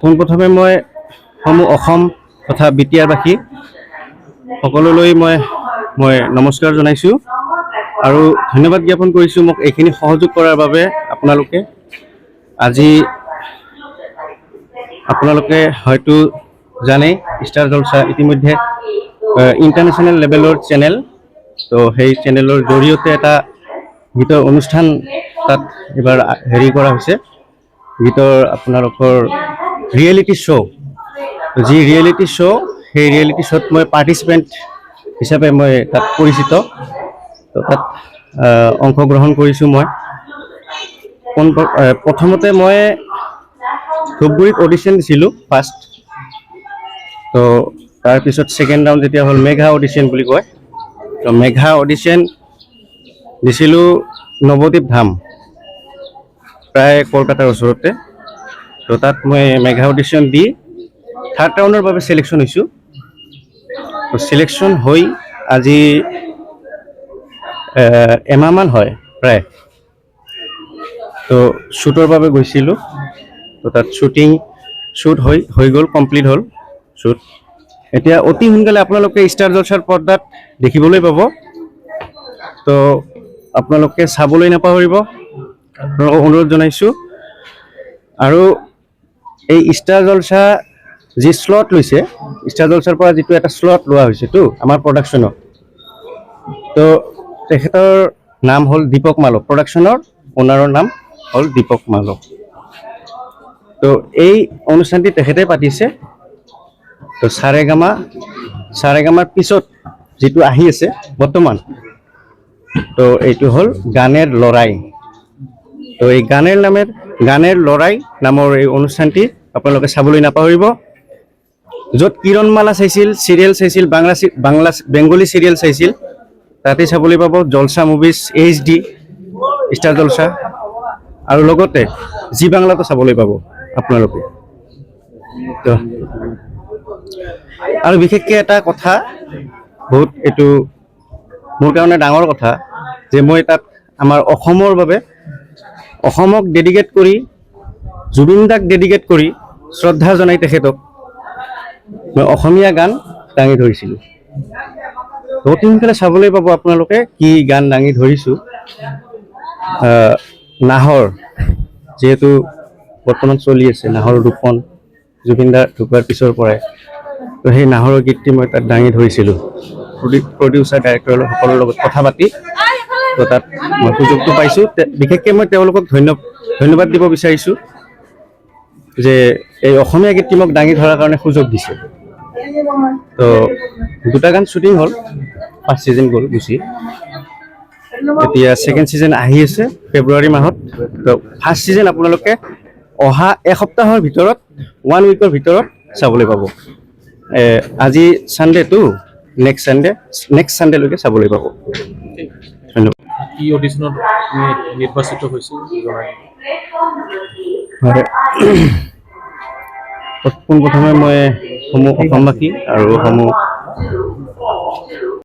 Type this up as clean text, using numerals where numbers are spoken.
পোনপ্ৰথমে মই সমূহ অসম তথা বিটিআৰবাসী সকলোলৈ মই নমস্কাৰ জনাইছোঁ আৰু ধন্যবাদ জ্ঞাপন কৰিছোঁ মোক এইখিনি সহযোগ কৰাৰ বাবে। আপোনালোকে হয়তো জানেই ষ্টাৰ জলসা ইতিমধ্যে ইণ্টাৰনেশ্যনেল লেভেলৰ চেনেল, তো সেই চেনেলৰ জৰিয়তে এটা গীতৰ অনুষ্ঠান তাত এবাৰ হেৰি কৰা হৈছে। গীতৰ আপোনালোকৰ ৰিয়েলিটি শ্ব', যি ৰিয়েলিটি শ্ব', সেই ৰিয়েলিটি শ্ব'ত মই পাৰ্টিচিপেণ্ট হিচাপে মই তাত পৰিচিত। তো তাত অংশগ্ৰহণ কৰিছোঁ মই। প্ৰথমতে মই ধূপগুৰিত অডিশ্যন দিছিলোঁ ফাৰ্ষ্ট। তো তাৰপিছত ছেকেণ্ড ৰাউণ্ড যেতিয়া হ'ল মেঘা অডিশ্যন বুলি কয়, তো মেঘা অডিশ্যন দিছিলোঁ নৱদ্বীপ ধাম, প্ৰায় কলকাতাৰ ওচৰতে। তো তাত মই মেঘা অডিশ্যন দি থাৰ্ড ৰাউণ্ডৰ বাবে ছিলেকশ্যন হৈছোঁ। তো ছিলেকশ্যন হৈ আজি এমাহমান হয় প্ৰায়। তো শ্বুটৰ বাবে গৈছিলোঁ। তো তাত শ্বুট হৈ গ'ল, কমপ্লিট হ'ল শ্বুট। এতিয়া অতি সোনকালে আপোনালোকে ষ্টাৰ জলসাৰ পৰ্দাত দেখিবলৈ পাব। তো আপোনালোকে চাবলৈ নাপাহৰিব, আপোনালোকক অনুৰোধ জনাইছোঁ। আৰু এই ষ্টাৰ জলসা যি শ্লট লৈছে, ষ্টাৰ জলসাৰ পৰা যিটো এটা শ্লট লোৱা হৈছেতো আমাৰ প্ৰডাকশ্যনত, তো তেখেতৰ নাম হ'ল দীপক মালক, প্ৰডাকশ্যনৰ অ'নাৰৰ নাম হ'ল দীপক মালক। তো এই অনুষ্ঠানটি তেখেতে পাতিছে। তো সাৰেগামাৰ পিছত যিটো আহি আছে বৰ্তমান, তো এইটো হ'ল গানেৰ লড়াই। তো এই গানেৰ লড়াই নামৰ এই অনুষ্ঠানটি আপোনালোকে চাবলৈ নাপাহৰিব। য'ত কিৰণমালা চাইছিল, চিৰিয়েল চাইছিল, বেংগলী চিৰিয়েল চাইছিল, তাতে চাবলৈ পাব জলসা মুভিজ HD ষ্টাৰ জলসা। আৰু লগতে জি বাংলাটো চাবলৈ পাব আপোনালোকে। তো আৰু বিশেষকৈ এটা কথা, বহুত এইটো মোৰ কাৰণে ডাঙৰ কথা, যে মই তাত আমাৰ অসমৰ বাবে, অসমক ডেডিকেট কৰি, জুবিন দাক ডেডিকেট কৰি শ্ৰদ্ধা জনাই তেখেতক মই অসমীয়া গান দাঙি ধৰিছিলোঁ। অতি সোনকালে চাবলৈ পাব আপোনালোকে কি গান দাঙি ধৰিছোঁ। নাহৰ, যিহেতু বৰ্তমান চলি আছে নাহৰ দুখন, জুবিন দা ঢুকোৱাৰ পিছৰ পৰাই। তো সেই নাহৰৰ গীতটি মই তাত দাঙি ধৰিছিলোঁ প্ৰডিউচাৰ ডাইৰেক্টৰ সকলৰ লগত কথা পাতি। তো তাত মই সুযোগটো পাইছোঁ। বিশেষকৈ মই তেওঁলোকক ধন্যবাদ দিব বিচাৰিছোঁ যে এই অসমীয়া গীতটি মোক দাঙি ধৰাৰ কাৰণে সুযোগ দিছে। তো দুটা গান শ্বুটিং হ'ল, ফাৰ্ষ্ট ছিজন গ'ল গুচি, এতিয়া ছেকেণ্ড ছিজন আহি আছে ফেব্ৰুৱাৰী মাহত। তো ফাৰ্ষ্ট ছিজন আপোনালোকে অহা এসপ্তাহৰ ভিতৰত, 1 উইকৰ ভিতৰত চাবলৈ পাব। আজি ছানডেটো, নেক্সট ছানডেলৈকে চাবলৈ পাব। ধন্যবাদ। কি অডিশ্যনত নিৰ্বাচিত হৈছিল? পোনপ্ৰথমে মই সমূহ অসমবাসী আৰু সমূহ